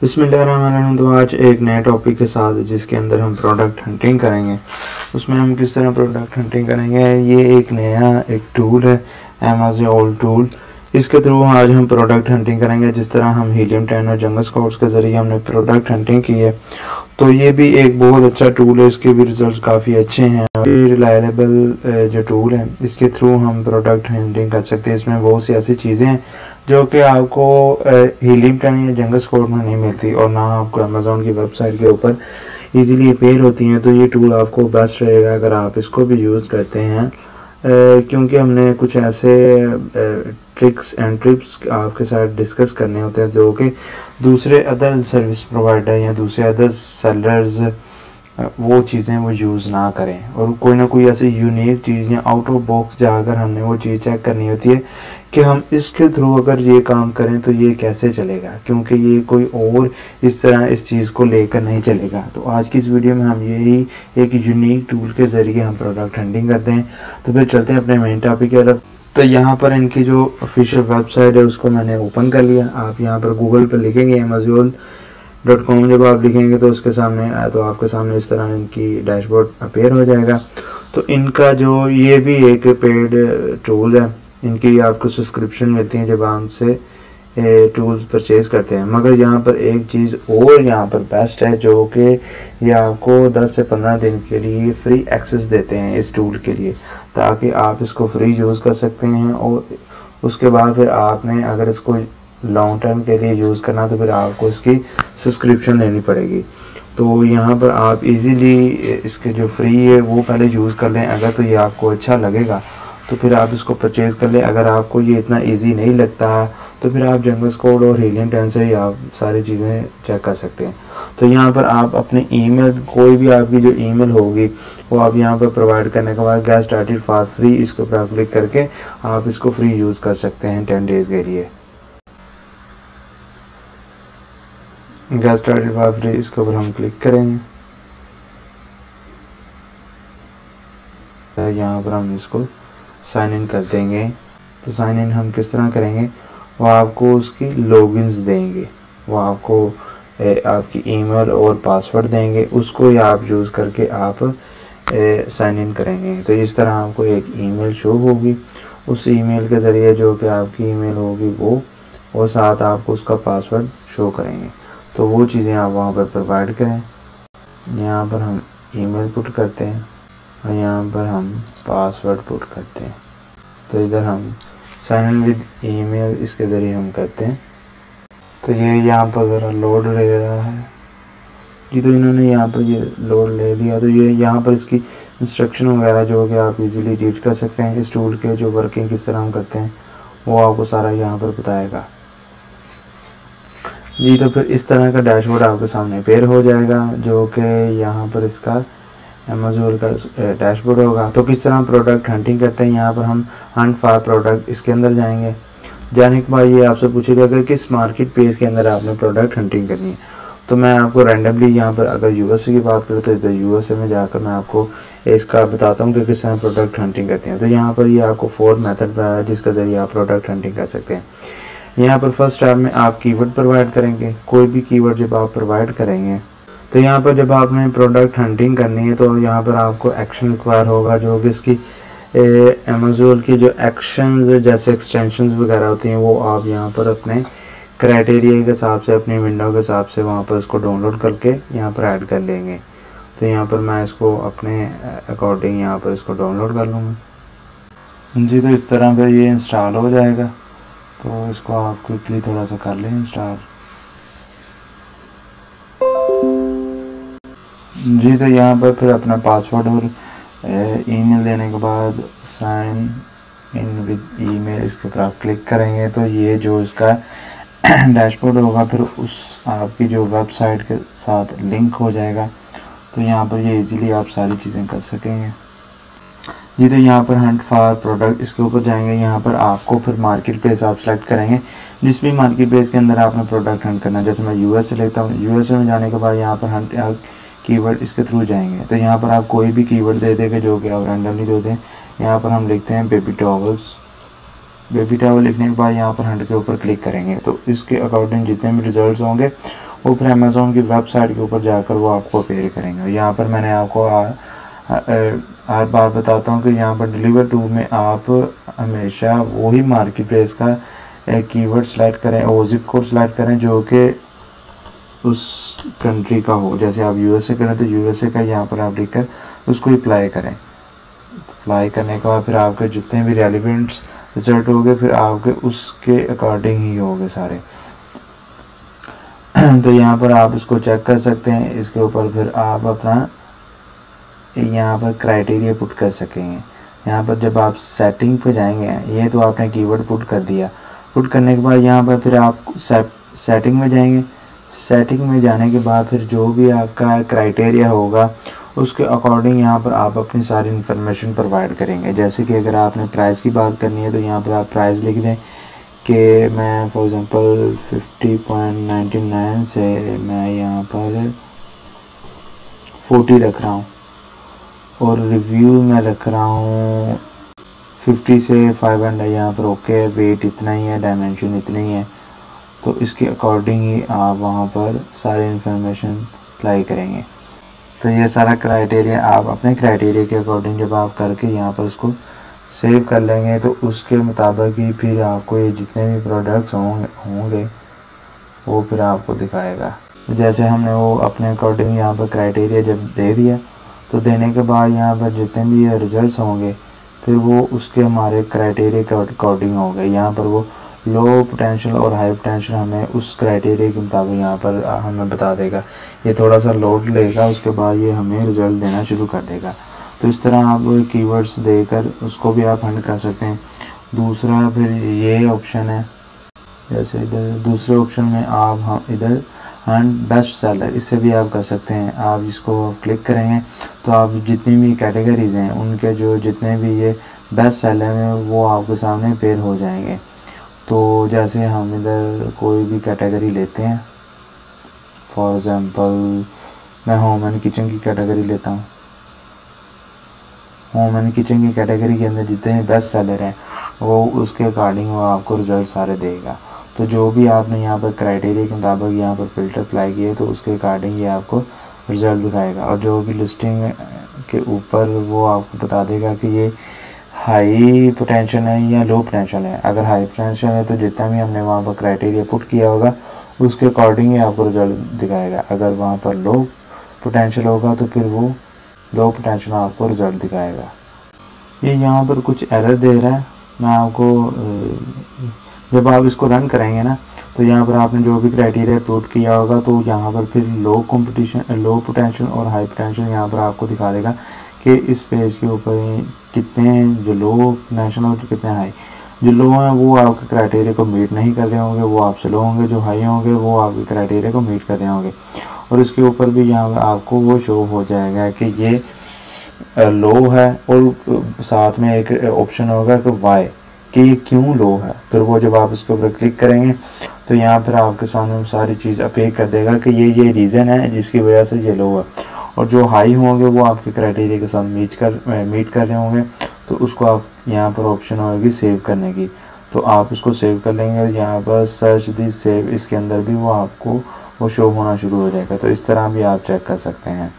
बिस्मिल्लाहिर्रहमानिर्रहीम। तो आज एक नए टॉपिक के साथ जिसके अंदर हम प्रोडक्ट हंटिंग करेंगे। उसमें हम किस तरह प्रोडक्ट हंटिंग करेंगे, ये एक नया टूल है Amazon टूल। इसके थ्रू आज हम प्रोडक्ट हंटिंग करेंगे। जिस तरह हम हीलियम 10 और जंगल स्काउट्स के ज़रिए हमने प्रोडक्ट हंटिंग की है, तो ये भी एक बहुत अच्छा टूल है। इसके भी रिजल्ट काफ़ी अच्छे हैं। ये रिलायबल जो टूल है, इसके थ्रू हम प्रोडक्ट हंटिंग कर सकते हैं। इसमें बहुत सी ऐसी चीज़ें हैं जो कि आपको हीलियम 10 या जंगल स्काउट में नहीं मिलती और ना आपको अमेज़ॉन की वेबसाइट के ऊपर इजीली अपेयर होती हैं। तो ये टूल आपको बेस्ट रहेगा अगर आप इसको भी यूज़ करते हैं, क्योंकि हमने कुछ ऐसे ट्रिक्स एंड टिप्स आपके साथ डिस्कस करने होते हैं जो कि दूसरे अदर सर्विस प्रोवाइडर या दूसरे अदर सेलर्स वो चीज़ें वो यूज़ ना करें। और कोई ना कोई ऐसी यूनिक चीज़ या आउट ऑफ बॉक्स जाकर हमने वो चीज़ चेक करनी होती है कि हम इसके थ्रू अगर ये काम करें तो ये कैसे चलेगा, क्योंकि ये कोई और इस तरह इस चीज़ को लेकर नहीं चलेगा। तो आज की इस वीडियो में हम यही एक यूनिक टूल के ज़रिए हम प्रोडक्ट हंटिंग करते हैं। तो फिर चलते हैं अपने मेन टॉपिक की तरफ। तो यहाँ पर इनकी जो ऑफिशियल वेबसाइट है उसको मैंने ओपन कर लिया। आप यहाँ पर गूगल पर लिखेंगे Amazon.com, जब आप लिखेंगे तो उसके सामने तो आपके सामने इस तरह इनकी डैशबोर्ड अपेयर हो जाएगा। तो इनका जो ये भी एक पेड टूल है, इनकी आपको सब्सक्रिप्शन मिलती है जब आप से टूल्स परचेज करते हैं। मगर यहाँ पर एक चीज़ और यहाँ पर बेस्ट है जो कि ये आपको 10 से 15 दिन के लिए फ्री एक्सेस देते हैं इस टूल के लिए, ताकि आप इसको फ्री यूज़ कर सकते हैं। और उसके बाद फिर आपने अगर इसको लॉन्ग टर्म के लिए यूज़ करना तो फिर आपको इसकी सब्सक्रिप्शन लेनी पड़ेगी। तो यहाँ पर आप इजीली इसके जो फ्री है वो पहले यूज़ कर लें। अगर तो ये आपको अच्छा लगेगा तो फिर आप इसको परचेज़ कर लें। अगर आपको ये इतना इजी नहीं लगता तो फिर आप जंगल स्काउट और हीलियम 10 से ही आप सारी चीज़ें चेक कर सकते हैं। तो यहाँ पर आप अपने ईमेल, कोई भी आपकी जो ईमेल होगी वो आप यहाँ पर प्रोवाइड करने के बाद गेट स्टार्टेड फॉर फ्री, इसके ऊपर आप क्लिक करके आप इसको फ्री यूज़ कर सकते हैं 10 डेज़ के लिए। गेट स्टार्टेड फॉर फ्री, इसके ऊपर हम क्लिक करेंगे। यहाँ पर हम इसको साइन इन कर देंगे। तो साइन इन हम किस तरह करेंगे, वो आपको उसकी लॉगिन्स देंगे, वो आपको आपकी ईमेल और पासवर्ड देंगे, उसको ही आप यूज़ करके आप साइन इन करेंगे। तो इस तरह आपको एक ईमेल शो होगी, उस ईमेल के ज़रिए जो कि आपकी ईमेल होगी वो, और साथ आपको उसका पासवर्ड शो करेंगे। तो वो चीज़ें आप वहाँ पर प्रोवाइड करें। यहाँ पर हम ईमेल पुट करते हैं और यहाँ पर हम पासवर्ड पुट करते हैं। तो इधर हम साइन इन विद ईमेल इसके ज़रिए हम करते हैं। तो ये यहाँ पर ज़रा लोड ले रहा है जी। तो इन्होंने यहाँ पर ये लोड ले लिया। तो ये यहाँ पर इसकी इंस्ट्रक्शन वगैरह जो कि आप इजीली रीड कर सकते हैं। इस टूल के जो वर्किंग किस तरह हम करते हैं वो आपको सारा यहाँ पर बताएगा जी। तो फिर इस तरह का डैशबोर्ड आपके सामने पेयर हो जाएगा जो कि यहाँ पर इसका Amazon का डैशबोर्ड होगा। तो किस तरह प्रोडक्ट हंटिंग करते हैं, यहाँ पर हम हंट फॉर प्रोडक्ट इसके अंदर जाएंगे। जाने के बाद ये आपसे पूछेगा कि किस मार्केट प्लेस के अंदर आपने प्रोडक्ट हंटिंग करनी है। तो मैं आपको रैंडमली यहाँ पर अगर यूएसए की बात करूँ तो इधर यूएसए में जाकर मैं आपको इसका बताता हूँ कि किस तरह प्रोडक्ट हंटिंग करते हैं। तो यहाँ पर ये आपको 4 मेथड बताया है जिसके ज़रिए आप प्रोडक्ट हंटिंग कर सकते हैं। यहाँ पर फर्स्ट स्टेप में आप कीवर्ड प्रोवाइड करेंगे। कोई भी कीवर्ड जब आप प्रोवाइड करेंगे तो यहाँ पर जब आपने प्रोडक्ट हंटिंग करनी है तो यहाँ पर आपको एक्शन रिक्वायर होगा, जो कि इसकी Amazon की जो एक्शंस जैसे एक्सटेंशंस वगैरह होती हैं वो आप यहाँ पर अपने क्राइटेरिया के हिसाब से, अपनी विंडो के हिसाब से वहाँ पर इसको डाउनलोड करके यहाँ पर ऐड कर लेंगे। तो यहाँ पर मैं इसको अपने अकॉर्डिंग यहाँ पर इसको डाउनलोड कर लूँगा जी। तो इस तरह पर ये इंस्टॉल हो जाएगा। तो इसको आप क्विकली थोड़ा सा कर लें इंस्टॉल जी। तो यहाँ पर फिर अपना पासवर्ड और ईमेल देने के बाद साइन इन विद ईमेल इसके ऊपर आप क्लिक करेंगे। तो ये जो इसका डैशबोर्ड होगा फिर उस आपकी जो वेबसाइट के साथ लिंक हो जाएगा। तो यहाँ पर ये इजीली आप सारी चीज़ें कर सकेंगे जी। तो यहाँ पर हंट फॉर प्रोडक्ट इसके ऊपर जाएंगे। यहाँ पर आपको फिर मार्केट प्लेस आप सेलेक्ट करेंगे, जिस भी मार्केट प्लेस के अंदर आपने प्रोडक्ट हंट करना है। जैसे मैं यूएस से लेता हूँ, यूएस में जाने के बाद यहाँ पर हंट कीवर्ड इसके थ्रू जाएंगे। तो यहाँ पर आप कोई भी कीवर्ड दे देंगे जो कि आप रैंडमली दे दें। यहाँ पर हम लिखते हैं बेबी टॉवल्स। बेबी टॉवल लिखने के बाद यहाँ पर हंट के ऊपर क्लिक करेंगे। तो इसके अकॉर्डिंग जितने भी रिजल्ट्स होंगे वो फिर अमेज़ोन की वेबसाइट के ऊपर जाकर वो आपको अपीयर करेंगे। यहाँ पर मैंने आपको हर बार बताता हूँ कि यहाँ पर डिलीवर टू में आप हमेशा वही मार्केट प्लेस का कीवर्ड सेलेक्ट करें और जिप कोड सेलेक्ट करें जो कि उस कंट्री का हो। जैसे आप यूएसए करें तो यूएसए का यहाँ पर आप लिखकर उसको अप्लाई करें। अप्लाई करने के बाद फिर आपके जितने भी रेलिवेंट्स रिजल्ट होंगे फिर आपके उसके अकॉर्डिंग ही होंगे सारे। तो यहाँ पर आप इसको चेक कर सकते हैं। इसके ऊपर फिर आप अपना यहाँ पर क्राइटेरिया पुट कर सकेंगे। यहाँ पर जब आप सेटिंग पे जाएंगे, ये तो आपने कीवर्ड पुट कर दिया, पुट करने के बाद यहाँ पर फिर आप सेटिंग में जाएंगे। सेटिंग में जाने के बाद फिर जो भी आपका क्राइटेरिया होगा उसके अकॉर्डिंग यहाँ पर आप अपनी सारी इन्फॉर्मेशन प्रोवाइड करेंगे। जैसे कि अगर आपने प्राइस की बात करनी है तो यहाँ पर आप प्राइस लिख दें कि मैं फॉर एग्ज़ाम्पल 50.99 से मैं यहाँ पर 40 रख रहा हूँ और रिव्यू में रख रहा हूँ 50 से 500। यहाँ पर ओके, वेट इतना ही है, डायमेंशन इतनी ही है, तो इसके अकॉर्डिंग ही आप वहाँ पर सारी इन्फॉर्मेशन अप्लाई करेंगे। तो ये सारा क्राइटेरिया आप अपने क्राइटेरिया के अकॉर्डिंग जब आप करके यहाँ पर उसको सेव कर लेंगे तो उसके मुताबिक ही फिर आपको ये जितने भी प्रोडक्ट्स होंगे वो फिर आपको दिखाएगा। जैसे हमने वो अपने अकॉर्डिंग यहाँ पर क्राइटेरिया जब दे दिया तो देने के बाद यहाँ पर जितने भी ये रिजल्ट्स होंगे फिर वो उसके हमारे क्राइटेरिया के अकॉर्डिंग होंगे। यहाँ पर वो लो पोटेंशियल और हाई पोटेंशियल हमें उस क्राइटेरिया के मुताबिक यहाँ पर हमें बता देगा। ये थोड़ा सा लोड लेगा, उसके बाद ये हमें रिज़ल्ट देना शुरू कर देगा। तो इस तरह आप कीवर्ड्स देकर उसको भी आप हंट कर सकते हैं। दूसरा फिर ये ऑप्शन है, जैसे इधर दूसरे ऑप्शन में आप इधर हंट बेस्ट सेलर, इससे भी आप कर सकते हैं। आप इसको क्लिक करेंगे तो आप जितनी भी कैटेगरीज हैं उनके जो जितने भी ये बेस्ट सेलर हैं वो आपके सामने पेयर हो जाएंगे। तो जैसे हम इधर कोई भी कैटेगरी लेते हैं, फॉर एग्ज़ाम्पल मैं होम एंड किचन की कैटेगरी लेता हूँ। होम एंड किचन की कैटेगरी के अंदर जितने बेस्ट सेलर हैं वो उसके अकॉर्डिंग वो आपको रिज़ल्ट सारे देगा। तो जो भी आपने यहाँ पर क्राइटेरिया के मुताबिक यहाँ पर फ़िल्टर अप्लाई किए तो उसके अकॉर्डिंग ये आपको रिज़ल्ट दिखाएगा। और जो भी लिस्टिंग के ऊपर वो आपको बता देगा कि ये हाई पोटेंशियल है या लो पोटेंशियल है। अगर हाई पोटेंशियल है तो जितना भी हमने वहाँ पर क्राइटेरिया पुट किया होगा उसके अकॉर्डिंग ही आपको रिज़ल्ट दिखाएगा। अगर वहाँ पर लो पोटेंशियल होगा तो फिर वो लो पोटेंशियल आपको रिज़ल्ट दिखाएगा। ये यहाँ पर कुछ एरर दे रहा है, मैं आपको जब आप इसको रन करेंगे ना तो यहाँ पर आपने जो भी क्राइटेरिया पुट किया होगा तो यहाँ पर फिर लो पोटेंशियल और हाई पोटेंशियल यहाँ पर आपको दिखा देगा कि इस पेज के ऊपर कितने जो लो पोटेंशियल और कितने हाई। जो लो हैं वो आपके क्राइटेरिया को मीट नहीं कर रहे होंगे, वो आपसे लो होंगे। जो हाई होंगे वो आपके क्राइटेरिया को मीट कर रहे होंगे। और इसके ऊपर भी यहाँ पर आपको वो शो हो जाएगा कि ये लो है और साथ में एक ऑप्शन होगा कि वाई, कि ये क्यों लो है। फिर वो जब आप इसके ऊपर क्लिक करेंगे तो यहाँ पर आपके सामने सारी चीज़ अपीयर कर देगा कि ये रीज़न है जिसकी वजह से ये लो है। और जो हाई होंगे वो आपके क्राइटेरिया के साथ मीट कर रहे होंगे तो उसको आप यहाँ पर ऑप्शन होगी सेव करने की, तो आप उसको सेव कर लेंगे। यहाँ पर सर्च दी सेव, इसके अंदर भी वो आपको वो शो होना शुरू हो जाएगा। तो इस तरह भी आप चेक कर सकते हैं।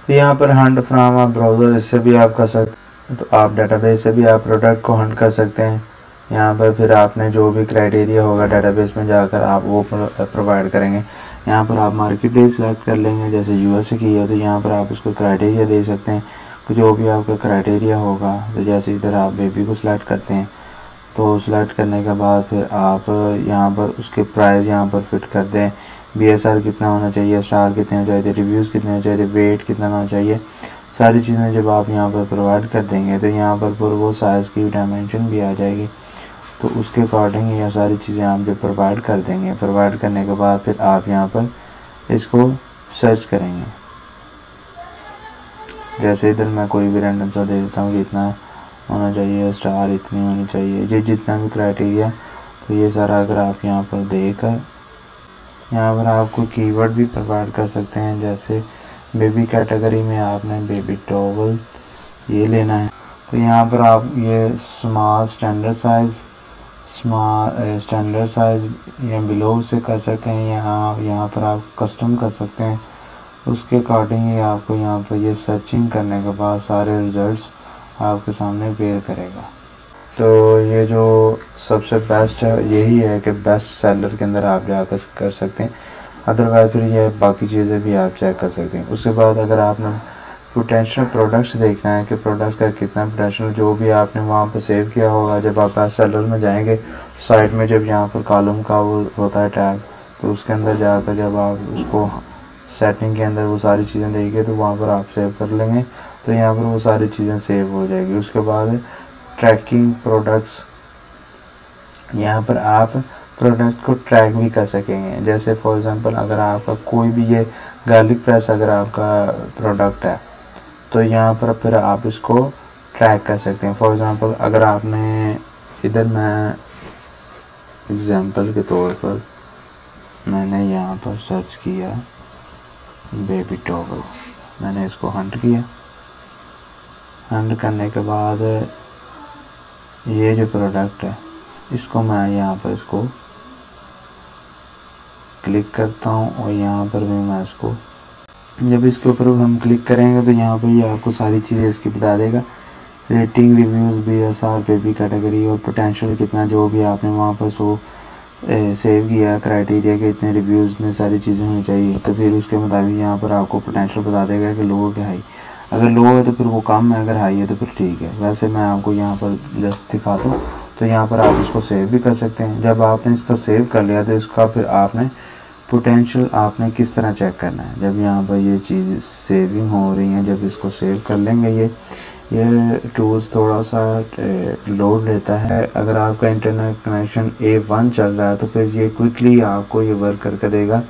तो यहाँ पर हंट फ्रॉम आप ब्राउज़र, इससे भी आप कर सकते हैं। तो आप डेटाबेस से भी आप प्रोडक्ट को हंट कर सकते हैं। यहाँ पर फिर आपने जो भी क्राइटेरिया होगा डेटाबेस में जाकर आप वो प्रोवाइड करेंगे। यहाँ पर आप मार्केट प्लेस सेलेक्ट कर लेंगे, जैसे यूएसए की है तो यहाँ पर आप उसको क्राइटेरिया दे सकते हैं कि जो भी आपका क्राइटेरिया होगा। तो जैसे इधर आप बेबी को सिलेक्ट करते हैं तो सिलेक्ट करने के बाद फिर आप यहाँ पर उसके प्राइस यहाँ पर फिट कर दें। BSR कितना होना चाहिए, स्टार कितने होने चाहिए, रिव्यूज़ कितने होने चाहिए, वेट कितना होना चाहिए, सारी चीज़ें जब आप यहाँ पर प्रोवाइड कर देंगे तो यहाँ पर वो साइज़ की डायमेंशन भी आ जाएगी। तो उसके अकॉर्डिंग ये सारी चीज़ें आप जब प्रोवाइड कर देंगे, प्रोवाइड करने के बाद फिर आप यहाँ पर इसको सर्च करेंगे। जैसे इधर मैं कोई भी रैंडम सा दे देता हूँ कि इतना होना चाहिए, स्टार इतनी होनी चाहिए, ये जितना भी क्राइटेरिया। तो ये सारा अगर आप यहाँ पर देकर यहाँ पर आपको कीवर्ड भी प्रोवाइड कर सकते हैं। जैसे बेबी कैटेगरी में आपने बेबी टॉवल ये लेना है तो यहाँ पर आप ये small, standard size, small standard size या बिलो से कर सकते हैं, यहाँ पर आप कस्टम कर सकते हैं। उसके अकॉर्डिंग ही आपको यहाँ पर ये सर्चिंग करने के बाद सारे रिजल्ट्स आपके सामने अपेयर करेगा। तो ये जो सबसे बेस्ट है यही है कि बेस्ट सेलर के अंदर आप जाकर कर सकते हैं। अदरवाइज फिर ये बाकी चीज़ें भी आप चेक कर सकते हैं। उसके बाद अगर आपने पोटेंशियल प्रोडक्ट्स देखना है कि प्रोडक्ट का कितना पोटेंशियल, जो भी आपने वहाँ पर सेव किया होगा, जब आप बेस्ट सेलर में जाएंगे साइट में जब यहाँ पर कॉलम का वो होता है टैग, तो उसके अंदर जाकर जब आप उसको सेटिंग के अंदर वो सारी चीज़ें देंगे तो वहाँ पर आप सेव कर लेंगे, तो यहाँ पर वो सारी चीज़ें सेव हो जाएगी। उसके बाद ट्रैकिंग प्रोडक्ट्स, यहाँ पर आप प्रोडक्ट को ट्रैक भी कर सकेंगे। जैसे फॉर एग्जांपल अगर आपका कोई भी ये गार्लिक प्रेस अगर आपका प्रोडक्ट है तो यहाँ पर फिर आप इसको ट्रैक कर सकते हैं। फॉर एग्जांपल अगर आपने इधर, मैं एग्जांपल के तौर पर मैंने यहाँ पर सर्च किया बेबी टॉवल, मैंने इसको हंट किया। हंट करने के बाद ये जो प्रोडक्ट है इसको मैं यहाँ पर इसको क्लिक करता हूँ और यहाँ पर भी मैं इसको, जब इसके ऊपर हम क्लिक करेंगे तो यहाँ पर ये आपको सारी चीज़ें इसकी बता देगा। Rating, reviews, BSR, baby category और पोटेंशियल कितना, जो भी आपने वहाँ पर सेव किया क्राइटेरिया के इतने रिव्यूज़ में सारी चीज़ें होनी चाहिए, तो फिर उसके मुताबिक यहाँ पर आपको पोटेंशियल बता देगा कि लो है हाई। अगर लो है तो फिर वो कम है, अगर हाई है तो फिर ठीक है। वैसे मैं आपको यहाँ पर जस्ट दिखा दूँ, तो यहाँ पर आप इसको सेव भी कर सकते हैं। जब आपने इसका सेव कर लिया तो इसका फिर आपने पोटेंशियल आपने किस तरह चेक करना है। जब यहाँ पर ये चीज़ सेविंग हो रही है, जब इसको सेव कर लेंगे, ये टूल्स थोड़ा सा लोड लेता है। अगर आपका इंटरनेट कनेक्शन A1 चल रहा है तो फिर ये क्विकली आपको ये वर्क करके देगा।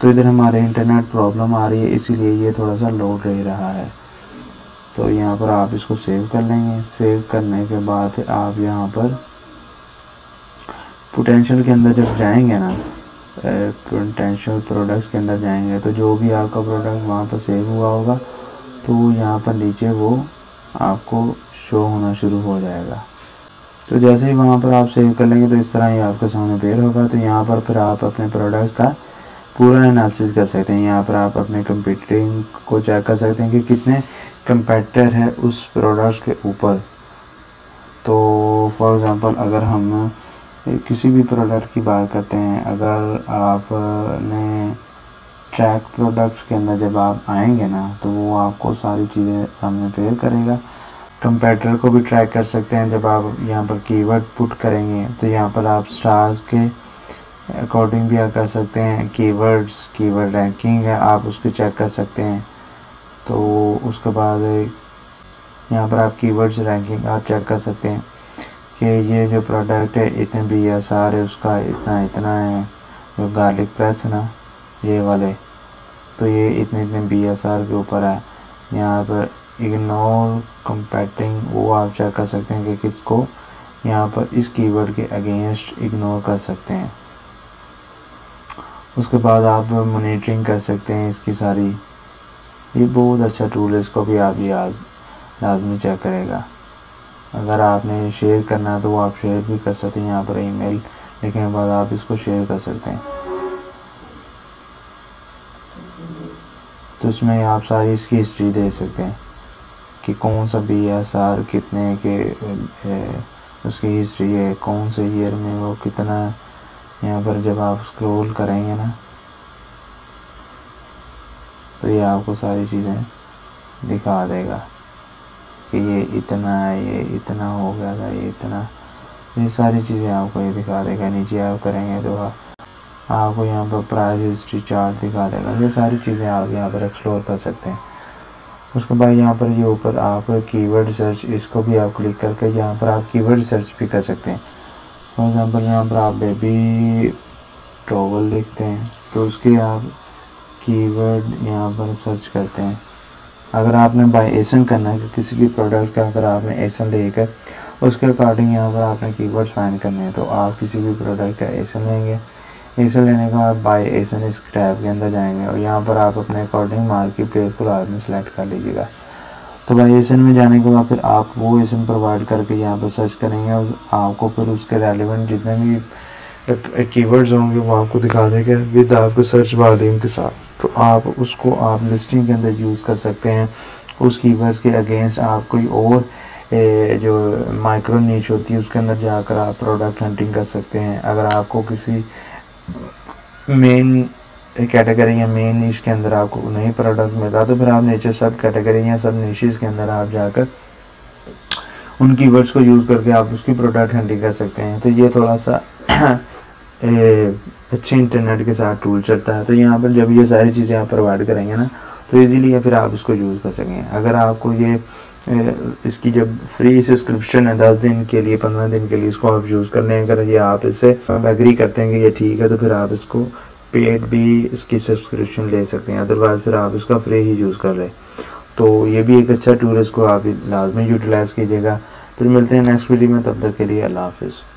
तो इधर हमारे इंटरनेट प्रॉब्लम आ रही है, इसीलिए ये थोड़ा सा लोड ले रहा है। तो यहाँ पर आप इसको सेव कर लेंगे। सेव करने के बाद आप यहाँ पर पोटेंशियल के अंदर जब जाएंगे ना, पोटेंशियल प्रोडक्ट्स के अंदर जाएंगे, तो जो भी आपका प्रोडक्ट वहाँ पर सेव हुआ होगा तो यहाँ पर नीचे वो आपको शो होना शुरू हो जाएगा। तो जैसे ही वहाँ पर आप सेव कर लेंगे तो इस तरह ही आपके सामने पेयर होगा। तो यहाँ पर फिर आप अपने प्रोडक्ट्स का पूरा एनालिसिस कर सकते हैं। यहाँ पर आप अपने कंपीटिंग को चेक कर सकते हैं कि कितने कंपेटिटर है उस प्रोडक्ट्स के ऊपर। तो फॉर एग्जांपल अगर हम किसी भी प्रोडक्ट की बात करते हैं, अगर आपने ट्रैक प्रोडक्ट के अंदर जब आप आएंगे ना तो वो आपको सारी चीज़ें सामने पेयर करेगा। कंपेटिटर को भी ट्रैक कर सकते हैं। जब आप यहाँ पर कीवर्ड पुट करेंगे तो यहाँ पर आप स्टार्स के अकॉर्डिंग भी कर सकते हैं। कीवर्ड्स, कीवर्ड रैंकिंग है, आप उसको चेक कर सकते हैं। तो उसके बाद यहाँ पर आप कीवर्ड्स रैंकिंग आप चेक कर सकते हैं कि ये जो प्रोडक्ट है इतने BSR है, उसका इतना है। जो गार्लिक प्रेस है ना ये वाले, तो ये इतने BSR के ऊपर है। यहाँ पर इग्नोर कंपेटिंग, वो आप चेक कर सकते हैं कि किसको यहाँ पर इस कीवर्ड के अगेंस्ट इग्नोर कर सकते हैं। उसके बाद आप मॉनिटरिंग कर सकते हैं इसकी सारी। ये बहुत अच्छा टूल है, इसको भी आप लाजमी चेक करेगा। अगर आपने शेयर करना है तो वो आप शेयर भी कर सकते हैं। यहाँ पर ईमेल लिखने के बाद आप इसको शेयर कर सकते हैं। तो इसमें आप सारी इसकी हिस्ट्री दे सकते हैं कि कौन सा BSR कितने के उसकी हिस्ट्री है, कौन से ईयर में वो कितना। यहाँ पर जब आप स्क्रॉल करेंगे ना तो ये आपको सारी चीज़ें दिखा देगा कि ये इतना है, ये इतना हो गया था, ये इतना, ये सारी चीज़ें आपको ये दिखा देगा। नीचे आप करेंगे तो आपको यहाँ पर प्राइस हिस्ट्री चार्ट दिखा देगा। ये सारी चीज़ें आप यहाँ पर एक्सप्लोर कर सकते हैं। उसके बाद यहाँ पर ये ऊपर आप कीवर्ड सर्च, इसको भी आप क्लिक करके यहाँ पर आप कीवर्ड सर्च भी कर सकते हैं। फॉर एग्जांपल यहाँ पर आप बेबी टॉवल लिखते हैं तो उसके आप कीवर्ड यहाँ पर सर्च करते हैं। अगर आपने बाय एसन करना है कि किसी भी प्रोडक्ट का अगर आपने एसन लेकर उसके अकॉर्डिंग यहाँ पर आपने कीवर्ड्स फाइंड करने हैं, तो आप किसी भी प्रोडक्ट का एसन लेंगे। एसन लेने के बाद बाय एसन इस टैब के अंदर जाएंगे और यहाँ पर आप अपने अकॉर्डिंग मार्केट प्लेस को लाजमी सेलेक्ट कर लीजिएगा। तो भाई एसन में जाने के बाद फिर आप वो एसन प्रोवाइड करके यहाँ पर सर्च करेंगे और आपको फिर उसके रेलिवेंट जितने भी कीवर्ड्स होंगे वो आपको दिखा देगा विद आपके सर्च वॉल्यूम के साथ। तो आप उसको आप लिस्टिंग के अंदर यूज़ कर सकते हैं। उस कीवर्ड्स के अगेंस्ट आप कोई और जो माइक्रो नीच होती है उसके अंदर जाकर आप प्रोडक्ट हंटिंग कर सकते हैं। अगर आपको किसी मेन कैटेगरी या मेन नीश के अंदर आपको नहीं प्रोडक्ट मिलता तो फिर आप नीचे सब कैटेगरी या सब नीशेस के अंदर आप जाकर उन कीवर्ड्स को यूज़ करके आप उसकी प्रोडक्ट हंटिंग कर सकते हैं। तो ये थोड़ा सा अच्छे इंटरनेट के साथ टूल चलता है। तो यहाँ पर जब ये सारी चीज़ें आप प्रोवाइड करेंगे ना तो इजीली या फिर आप इसको यूज़ कर सकेंगे। अगर आपको ये इसकी जब फ्री सब्सक्रिप्शन है 10 दिन के लिए 15 दिन के लिए इसको आप यूज़ कर लें, अगर ये आप इससे एग्री करते हैं कि ये ठीक है तो फिर आप इसको पेड भी इसकी सब्सक्रिप्शन ले सकते हैं, अदरवाइज फिर आप इसका फ्री ही यूज़ कर लें। तो ये भी एक अच्छा टूल है, इसको आप लाजमी यूटिलाइज़ कीजिएगा। फिर मिलते हैं नेक्स्ट वीडियो में, तब तक के लिए अल्लाह हाफिज़।